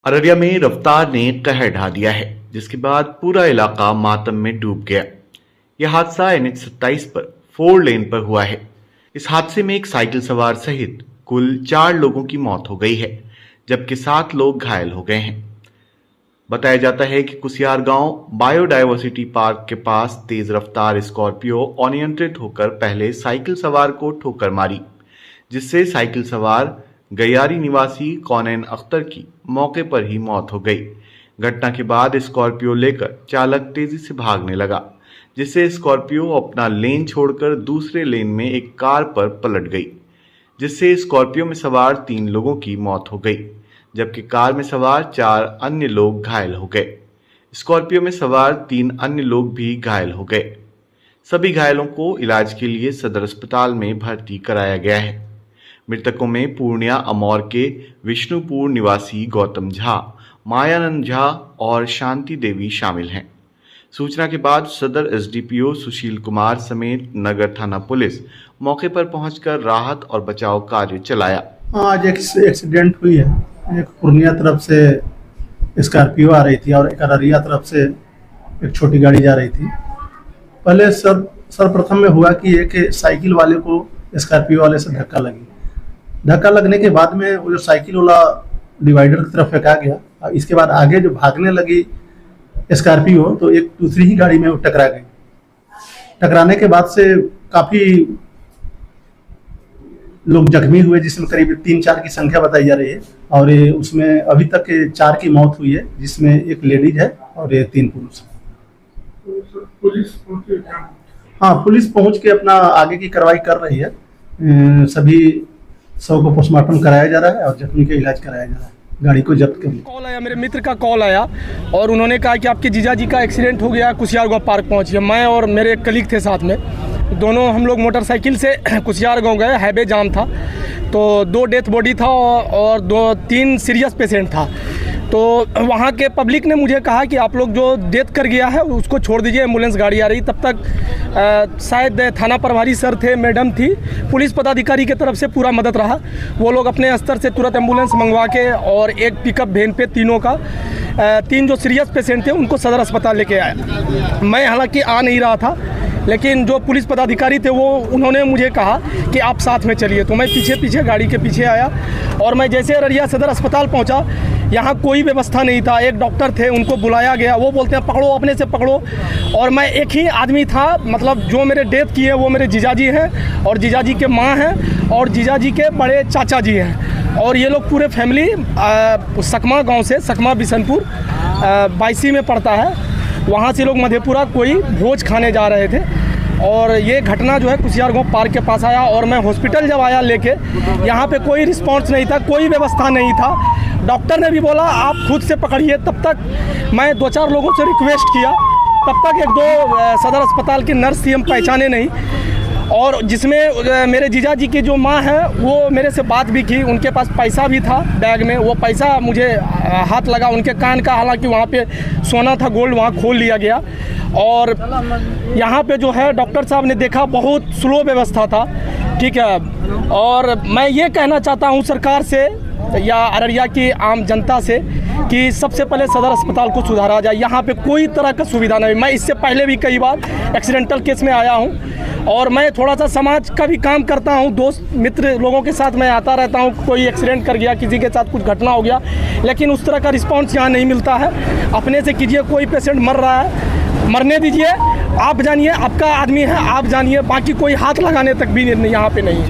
अररिया में रफ्तार ने कहर ढा दिया है, जिसके बाद पूरा इलाका मातम में डूब गया। यह हादसा NH-27 पर 4 लेन पर हुआ है। इस हादसे में एक साइकिल सवार सहित कुल 4 लोगों की मौत हो गई है, जबकि 7 लोग घायल हो गए हैं। बताया जाता है कि कुसियार गांव बायोडायवर्सिटी पार्क के पास तेज रफ्तार स्कॉर्पियो अनियंत्रित होकर पहले साइकिल सवार को ठोकर मारी, जिससे साइकिल सवार गैयारी निवासी कौनैन अख्तर की मौके पर ही मौत हो गई। घटना के बाद स्कॉर्पियो लेकर चालक तेजी से भागने लगा, जिससे स्कॉर्पियो अपना लेन छोड़कर दूसरे लेन में एक कार पर पलट गई, जिससे स्कॉर्पियो में सवार 3 लोगों की मौत हो गई, जबकि कार में सवार 4 अन्य लोग घायल हो गए। स्कॉर्पियो में सवार 3 अन्य लोग भी घायल हो गए। सभी घायलों को इलाज के लिए सदर अस्पताल में भर्ती कराया गया है। मृतकों में पूर्णिया अमौर के विष्णुपुर निवासी गौतम झा, मायानंद झा और शांति देवी शामिल हैं। सूचना के बाद सदर SDPO सुशील कुमार समेत नगर थाना पुलिस मौके पर पहुंचकर राहत और बचाव कार्य चलाया। आज एक एक्सीडेंट हुई है। एक पूर्णिया तरफ से स्कॉर्पियो आ रही थी और एक अररिया तरफ से एक छोटी गाड़ी जा रही थी। पहले सर्वप्रथम में हुआ कि एक साइकिल वाले को स्कॉर्पियो वाले से धक्का लगने के बाद में वो जो साइकिल वाला डिवाइडर की तरफ फेंका गया। इसके बाद आगे जो भागने लगी स्कॉर्पियो तो एक दूसरी ही गाड़ी में वो टकरा गई। टकराने के बाद से काफी लोग जख्मी हुए, जिसमें करीब 3-4 की संख्या बताई जा रही है और उसमें अभी तक 4 की मौत हुई है, जिसमें एक लेडीज है और 3 पुरुष। हाँ, पुलिस पहुंच के अपना आगे की कार्रवाई कर रही है। सभी शव को पोस्टमार्टम कराया जा रहा है और जख्मी का इलाज कराया जा रहा है। गाड़ी को जब्त कर लिया। कॉल आया, मेरे मित्र का कॉल आया और उन्होंने कहा कि आपके जीजा जी का एक्सीडेंट हो गया, कुसियार गाँव पार्क पहुंचिए। मैं और मेरे एक कलीग थे साथ में, दोनों हम लोग मोटरसाइकिल से कुसियार गाँव गए। हाईवे जाम था तो 2 डेथ बॉडी था और 2-3 सीरियस पेशेंट था। तो वहाँ के पब्लिक ने मुझे कहा कि आप लोग जो डेथ कर गया है उसको छोड़ दीजिए, एम्बुलेंस गाड़ी आ रही। तब तक शायद थाना प्रभारी सर थे, मैडम थी, पुलिस पदाधिकारी की तरफ से पूरा मदद रहा। वो लोग अपने स्तर से तुरंत एम्बुलेंस मंगवा के और एक पिकअप वैन पे 3 जो सीरियस पेशेंट थे उनको सदर अस्पताल लेके आया। मैं हालांकि आ नहीं रहा था, लेकिन जो पुलिस पदाधिकारी थे वो उन्होंने मुझे कहा कि आप साथ में चलिए। तो मैं पीछे गाड़ी के पीछे आया और मैं जैसे अररिया सदर अस्पताल पहुंचा, यहाँ कोई व्यवस्था नहीं था। एक डॉक्टर थे, उनको बुलाया गया, वो बोलते हैं पकड़ो, अपने से पकड़ो। और मैं एक ही आदमी था, मतलब जो मेरे डेथ किए वो मेरे जीजाजी हैं और जीजाजी के माँ हैं और जीजाजी के बड़े चाचा जी हैं। और ये लोग पूरे फैमिली सकमा गाँव से, सकमा बिशनपुर 22 में पड़ता है, वहाँ से लोग मधेपुरा कोई भोज खाने जा रहे थे। और ये घटना जो है कुसियार गाँव पार्क के पास आया और मैं हॉस्पिटल जब आया लेके, यहाँ पे कोई रिस्पांस नहीं था, कोई व्यवस्था नहीं था। डॉक्टर ने भी बोला आप खुद से पकड़िए। तब तक मैं 2-4 लोगों से रिक्वेस्ट किया, तब तक 1-2 सदर अस्पताल के नर्स थी, हम पहचाने नहीं। और जिसमें मेरे जीजा जी की जो माँ है वो मेरे से बात भी की, उनके पास पैसा भी था बैग में, वो पैसा मुझे हाथ लगा। उनके कान का, हालांकि वहाँ पे सोना था, गोल्ड वहाँ खोल लिया गया। और यहाँ पे जो है डॉक्टर साहब ने देखा, बहुत स्लो व्यवस्था था, ठीक है। और मैं ये कहना चाहता हूँ सरकार से या अररिया की आम जनता से कि सबसे पहले सदर अस्पताल को सुधारा जाए। यहाँ पे कोई तरह का सुविधा नहीं। मैं इससे पहले भी कई बार एक्सीडेंटल केस में आया हूँ और मैं थोड़ा सा समाज का भी काम करता हूँ, दोस्त मित्र लोगों के साथ मैं आता रहता हूँ। कोई एक्सीडेंट कर गया, किसी के साथ कुछ घटना हो गया, लेकिन उस तरह का रिस्पॉन्स यहाँ नहीं मिलता है। अपने से कीजिए, कोई पेशेंट मर रहा है, मरने दीजिए, आप जानिए, आपका आदमी है, आप जानिए, बाकी कोई हाथ लगाने तक भी यहाँ पे नहीं है।